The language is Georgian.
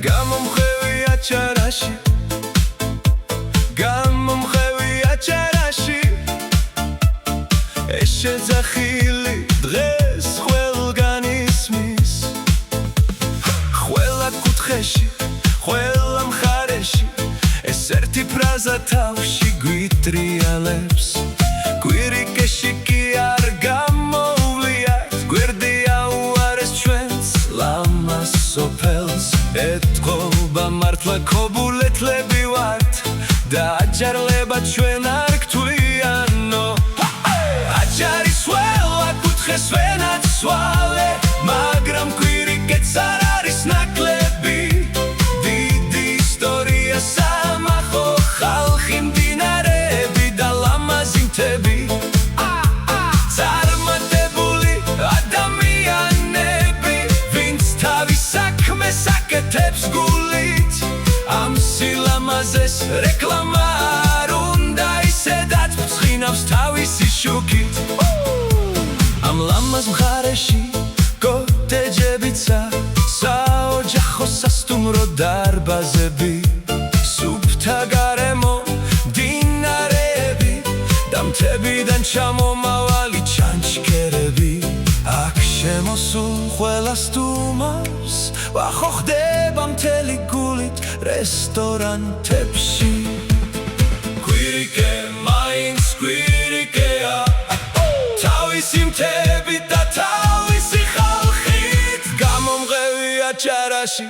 გამომღევია ჭარაში გამომღევია ჭარაში ეს შეძახილი დღეს ყველგან ისმის ყველა კუთხეში ყველა მხარეში ეს ერთი ფრაზა თავში გვიტრიალებს გვირიკეში კი არ გამოვლიათ გვერდია უარეს ჩვენს ლამას სოფელს ეთყობა მართლა ქობულეთლები ვართ და აჯარლება ჩვენ არ გთვლიანო აჯარის ველა კუთხეს ვენაცვალე მაგრამ გვირიკეთს არ არის ნაკლები დიდი ისტორია სამახო ხალხი მდინარეები და ლამაზი მთები წარმატებული ადამიანები ვინც თავის საქმეს აკეთებს გულით ამ სილამაზეს რეკლამა არ უნდა ისედაც ფრთხინავს თავისი შუქით ამ ლამაზ მხარეში კოტეჯებიცა საოჯახო სასტუმრო დარბაზები სუფთა გარემო მდინარეები და მთებიდან ჩამომავალი ჩანჩქერები აქ შემოსულ ყველა სტუმარს ვახო ხდება მთელი გულით რესტორანებში გვირიკე მაინც გვირიკეა თავისი მთებით და თავისი ხალხით გამომღევია ჭარაში